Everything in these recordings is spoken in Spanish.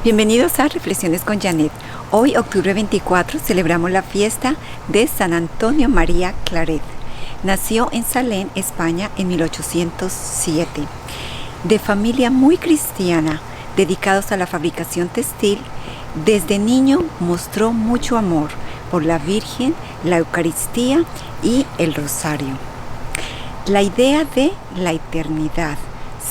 Bienvenidos a Reflexiones con Janet. Hoy, octubre 24, celebramos la fiesta de San Antonio María Claret. Nació en Salén, España, en 1807. De familia muy cristiana, dedicados a la fabricación textil, desde niño mostró mucho amor por la Virgen, la Eucaristía y el Rosario. La idea de la eternidad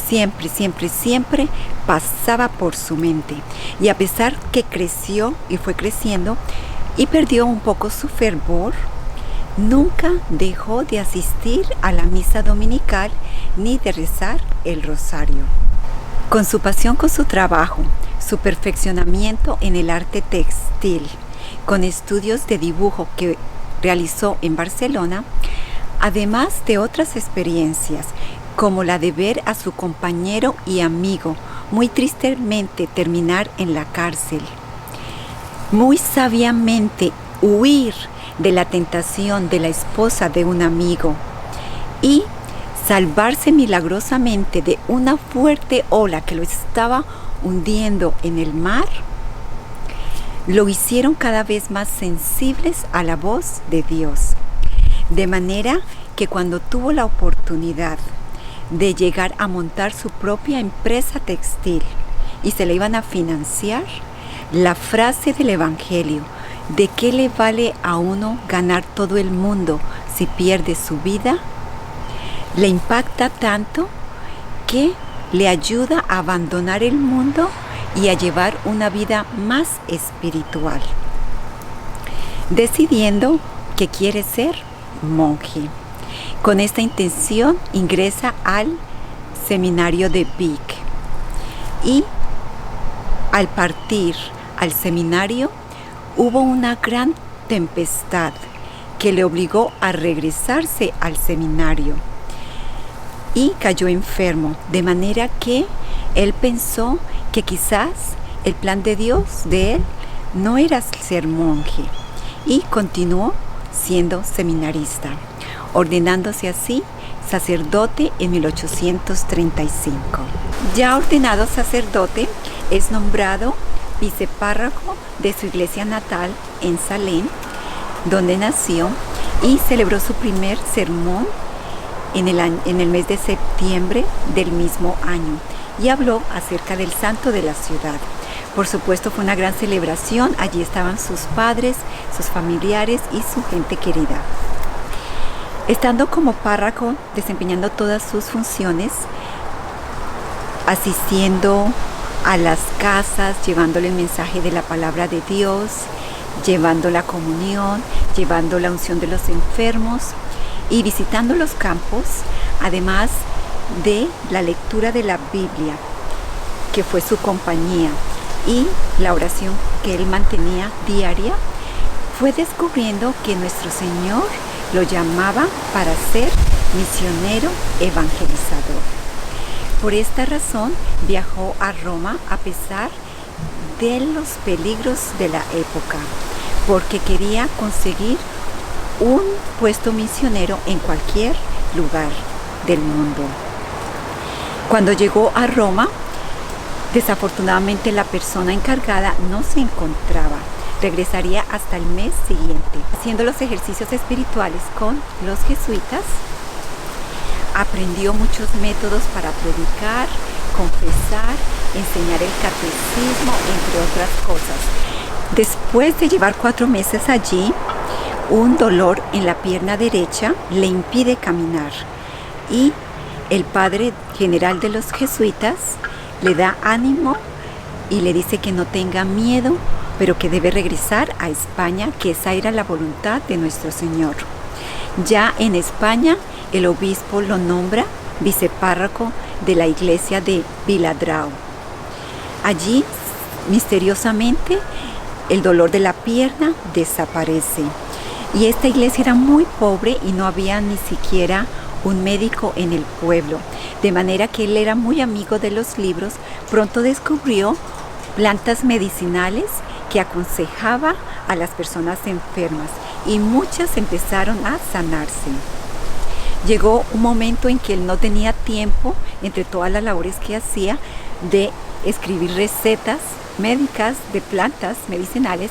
siempre pasaba por su mente, y a pesar que creció y fue creciendo y perdió un poco su fervor, nunca dejó de asistir a la misa dominical ni de rezar el rosario. Con su pasión con su trabajo, su perfeccionamiento en el arte textil, con estudios de dibujo que realizó en Barcelona, además de otras experiencias como la de ver a su compañero y amigo muy tristemente terminar en la cárcel, muy sabiamente huir de la tentación de la esposa de un amigo y salvarse milagrosamente de una fuerte ola que lo estaba hundiendo en el mar, lo hicieron cada vez más sensibles a la voz de Dios. De manera que cuando tuvo la oportunidad de llegar a montar su propia empresa textil y se le iban a financiar, la frase del Evangelio, ¿de qué le vale a uno ganar todo el mundo si pierde su vida?, le impacta tanto que le ayuda a abandonar el mundo y a llevar una vida más espiritual, decidiendo que quiere ser monje. Con esta intención ingresa al seminario de Vic y al partir al seminario hubo una gran tempestad que le obligó a regresarse al seminario y cayó enfermo, de manera que él pensó que quizás el plan de Dios de él no era ser monje, y continuó siendo seminarista, ordenándose así sacerdote en 1835. Ya ordenado sacerdote, es nombrado vicepárroco de su iglesia natal en Salén, donde nació, y celebró su primer sermón en el mes de septiembre del mismo año, y habló acerca del santo de la ciudad. Por supuesto, fue una gran celebración. Allí estaban sus padres, sus familiares y su gente querida. Estando como párroco, desempeñando todas sus funciones, asistiendo a las casas, llevándole el mensaje de la palabra de Dios, llevando la comunión, llevando la unción de los enfermos y visitando los campos, además de la lectura de la Biblia, que fue su compañía, y la oración que él mantenía diaria, fue descubriendo que nuestro Señor lo llamaba para ser misionero evangelizador. Por esta razón viajó a Roma a pesar de los peligros de la época, porque quería conseguir un puesto misionero en cualquier lugar del mundo. Cuando llegó a Roma, desafortunadamente la persona encargada no se encontraba. Regresaría hasta el mes siguiente. Haciendo los ejercicios espirituales con los jesuitas, aprendió muchos métodos para predicar, confesar, enseñar el catecismo, entre otras cosas. Después de llevar 4 meses allí, un dolor en la pierna derecha le impide caminar, y el padre general de los jesuitas le da ánimo y le dice que no tenga miedo, pero que debe regresar a España, que esa era la voluntad de nuestro Señor. Ya en España, el obispo lo nombra vicepárroco de la iglesia de Viladrau. Allí, misteriosamente, el dolor de la pierna desaparece. Y esta iglesia era muy pobre y no había ni siquiera un médico en el pueblo, de manera que él era muy amigo de los libros. Pronto descubrió plantas medicinales que aconsejaba a las personas enfermas, y muchas empezaron a sanarse. Llegó un momento en que él no tenía tiempo, entre todas las labores que hacía, de escribir recetas médicas, de plantas medicinales,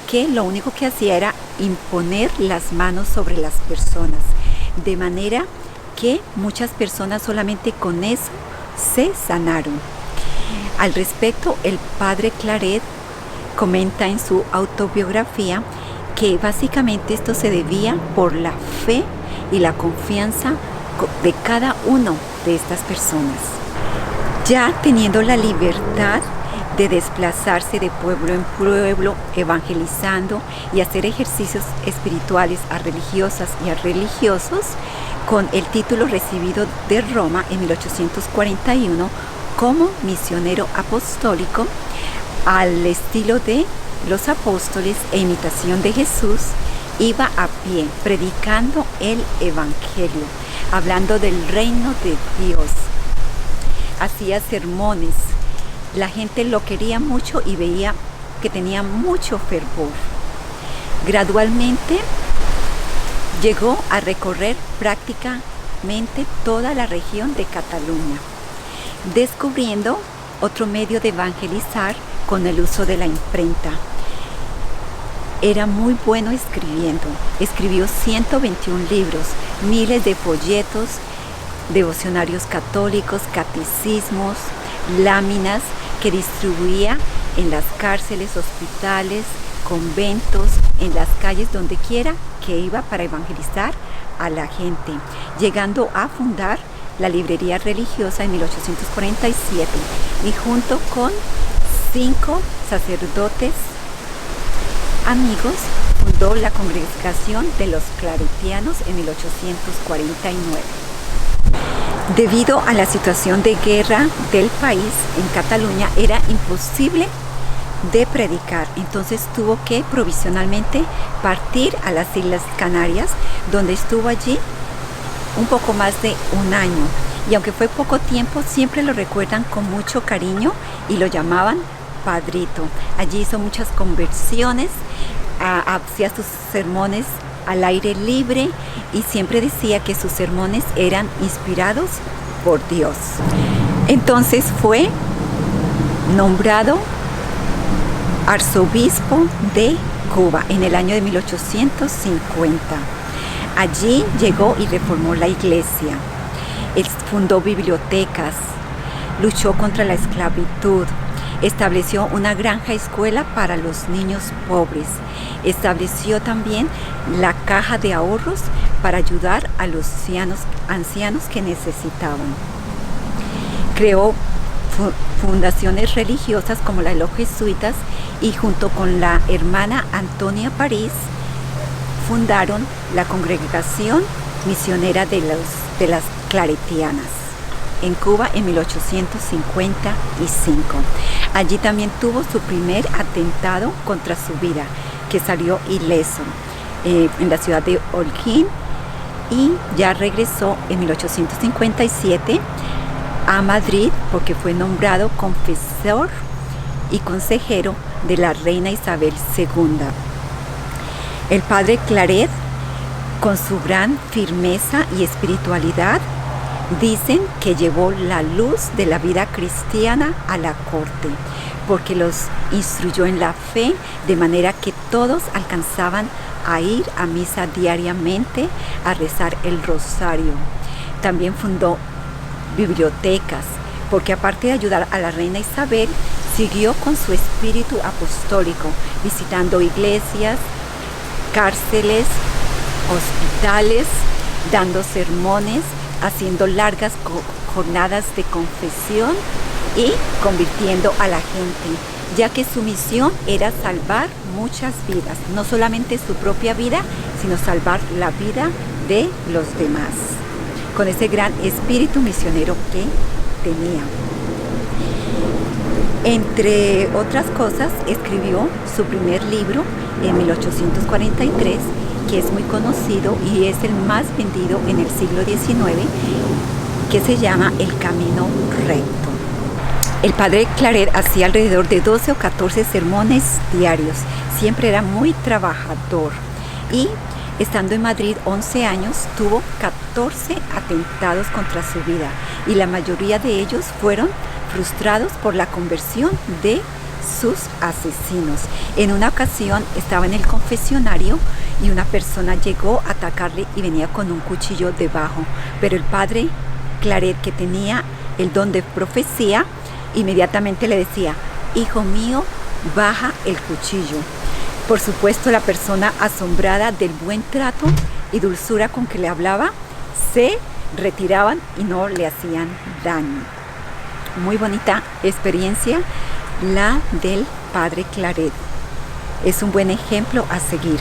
que lo único que hacía era imponer las manos sobre las personas, de manera que muchas personas solamente con eso se sanaron. Al respecto, el padre Claret comenta en su autobiografía que básicamente esto se debía por la fe y la confianza de cada uno de estas personas. Ya teniendo la libertad de desplazarse de pueblo en pueblo, evangelizando y hacer ejercicios espirituales a religiosas y a religiosos, con el título recibido de Roma en 1841 como misionero apostólico, al estilo de los apóstoles e imitación de Jesús, iba a pie predicando el evangelio, hablando del reino de Dios. Hacía sermones. La gente lo quería mucho y veía que tenía mucho fervor. Gradualmente llegó a recorrer prácticamente toda la región de Cataluña, descubriendo otro medio de evangelizar con el uso de la imprenta. Era muy bueno escribiendo. Escribió 121 libros, miles de folletos, devocionarios católicos, catecismos, láminas que distribuía en las cárceles, hospitales, conventos, en las calles, donde quiera que iba para evangelizar a la gente, llegando a fundar la librería religiosa en 1847 y junto con 5 sacerdotes amigos fundó la Congregación de los Claretianos en 1849. Debido a la situación de guerra del país en Cataluña, era imposible de predicar, entonces tuvo que provisionalmente partir a las Islas Canarias, donde estuvo allí un poco más de un año, y aunque fue poco tiempo, siempre lo recuerdan con mucho cariño y lo llamaban Padrito. Allí hizo muchas conversiones, hacía sus sermones al aire libre y siempre decía que sus sermones eran inspirados por Dios. Entonces fue nombrado arzobispo de Cuba en el año de 1850. Allí llegó y reformó la iglesia. Él fundó bibliotecas, luchó contra la esclavitud, estableció una granja escuela para los niños pobres, estableció también la caja de ahorros para ayudar a los ancianos que necesitaban. Creó fundaciones religiosas como la de los jesuitas y junto con la hermana Antonia París fundaron la Congregación Misionera de las Claretianas en Cuba en 1855. Allí también tuvo su primer atentado contra su vida, que salió ileso en la ciudad de Holguín, y ya regresó en 1857 a Madrid porque fue nombrado confesor y consejero de la reina Isabel II. El padre Claret, con su gran firmeza y espiritualidad, dicen que llevó la luz de la vida cristiana a la corte, porque los instruyó en la fe, de manera que todos alcanzaban a ir a misa diariamente, a rezar el rosario. También fundó bibliotecas, porque aparte de ayudar a la reina Isabel, siguió con su espíritu apostólico, visitando iglesias, cárceles, hospitales, dando sermones, haciendo largas jornadas de confesión y convirtiendo a la gente, ya que su misión era salvar muchas vidas, no solamente su propia vida, sino salvar la vida de los demás, con ese gran espíritu misionero que tenía. Entre otras cosas, escribió su primer libro en 1843, que es muy conocido y es el más vendido en el siglo XIX, que se llama El Camino Recto. El padre Claret hacía alrededor de 12 o 14 sermones diarios, siempre era muy trabajador, y estando en Madrid 11 años tuvo 14 atentados contra su vida, y la mayoría de ellos fueron frustrados por la conversión de sus asesinos. En una ocasión estaba en el confesionario y una persona llegó a atacarle y venía con un cuchillo debajo, pero el padre Claret, que tenía el don de profecía, inmediatamente le decía: hijo mío, baja el cuchillo. Por supuesto, la persona, asombrada del buen trato y dulzura con que le hablaba, se retiraban y no le hacían daño. Muy bonita experiencia la del padre Claret. Es un buen ejemplo a seguir.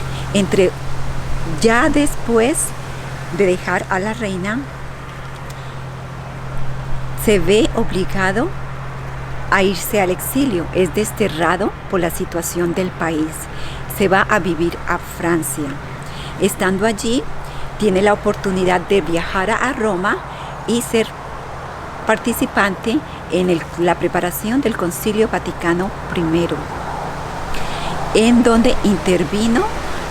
Ya después de dejar a la reina, se ve obligado a irse al exilio, es desterrado por la situación del país. Se va a vivir a Francia. Estando allí, tiene la oportunidad de viajar a Roma y ser participante en la preparación del Concilio Vaticano I, en donde intervino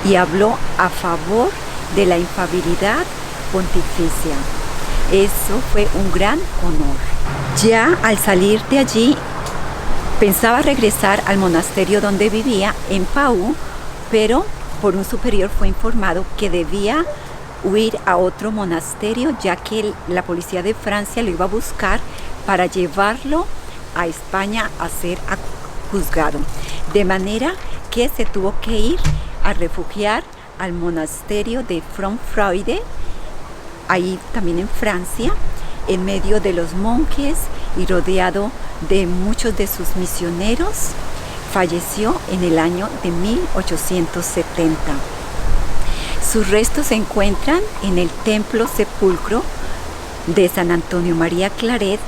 y habló a favor de la infalibilidad pontificia. Eso fue un gran honor. Ya al salir de allí, pensaba regresar al monasterio donde vivía, en Pau, pero por un superior fue informado que debía huir a otro monasterio, ya que la policía de Francia lo iba a buscar para llevarlo a España a ser juzgado. De manera que se tuvo que ir a refugiar al monasterio de Fromfreude, ahí también en Francia, en medio de los monjes y rodeado de muchos de sus misioneros. Falleció en el año de 1870. Sus restos se encuentran en el Templo Sepulcro de San Antonio María Claret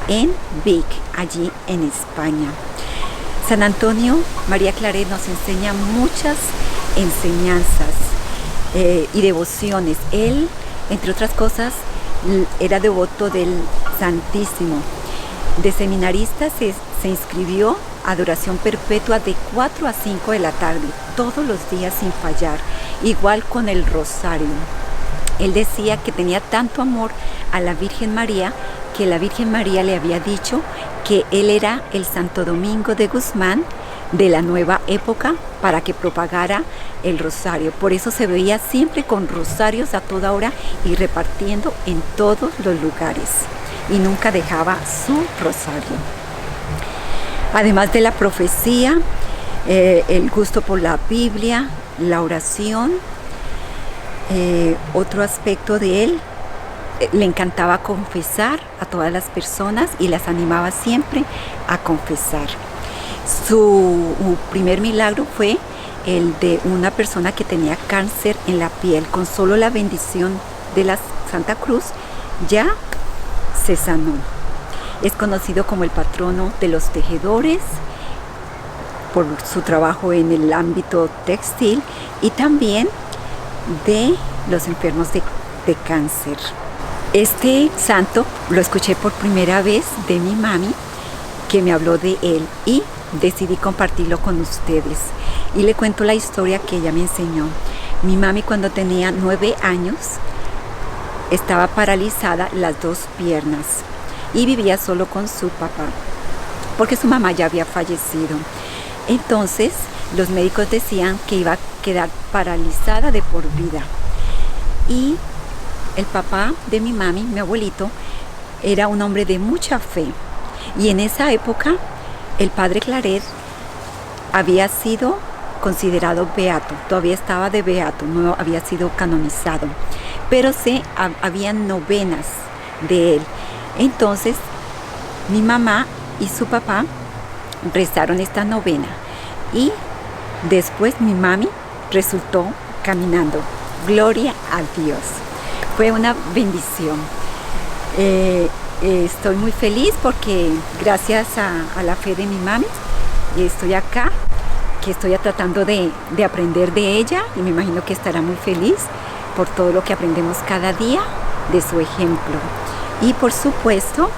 en Vic, allí en España. San Antonio María Claret nos enseña muchas enseñanzas y devociones. Él, entre otras cosas, era devoto del Santísimo. De seminarista se inscribió a adoración perpetua de 4 a 5 de la tarde, todos los días sin fallar, igual con el rosario. Él decía que tenía tanto amor a la Virgen María, que la Virgen María le había dicho que él era el Santo Domingo de Guzmán de la nueva época para que propagara el rosario. Por eso se veía siempre con rosarios a toda hora y repartiendo en todos los lugares, y nunca dejaba su rosario. Además de la profecía, el gusto por la Biblia, la oración, otro aspecto de él, le encantaba confesar a todas las personas y las animaba siempre a confesar. Su primer milagro fue el de una persona que tenía cáncer en la piel. Con solo la bendición de la Santa Cruz ya se sanó. Es conocido como el patrono de los tejedores por su trabajo en el ámbito textil y también de los enfermos de cáncer. Este santo lo escuché por primera vez de mi mami, que me habló de él, y decidí compartirlo con ustedes. Y le cuento la historia que ella me enseñó. Mi mami, cuando tenía 9 años, estaba paralizada las 2 piernas y vivía solo con su papá, porque su mamá ya había fallecido. Entonces, los médicos decían que iba a quedar paralizada de por vida. Y el papá de mi mami, mi abuelito, era un hombre de mucha fe. Y en esa época, el padre Claret había sido considerado beato, todavía estaba de beato, no había sido canonizado, pero habían novenas de él. Entonces, mi mamá y su papá rezaron esta novena y después mi mami resultó caminando. Gloria a Dios. Fue una bendición. Estoy muy feliz porque gracias a la fe de mi mami estoy acá, que estoy tratando de aprender de ella, y me imagino que estará muy feliz por todo lo que aprendemos cada día de su ejemplo. Y por supuesto,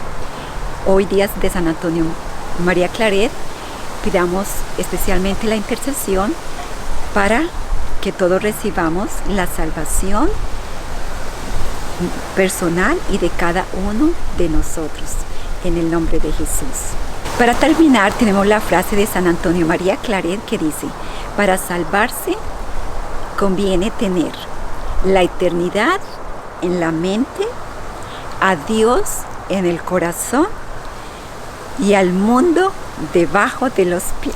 hoy día de San Antonio María Claret, pidamos especialmente la intercesión para que todos recibamos la salvación personal y de cada uno de nosotros, en el nombre de Jesús. Para terminar, tenemos la frase de San Antonio María Claret que dice: para salvarse conviene tener la eternidad en la mente, a Dios en el corazón y al mundo debajo de los pies.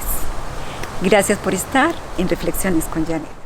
Gracias por estar en Reflexiones con Janet.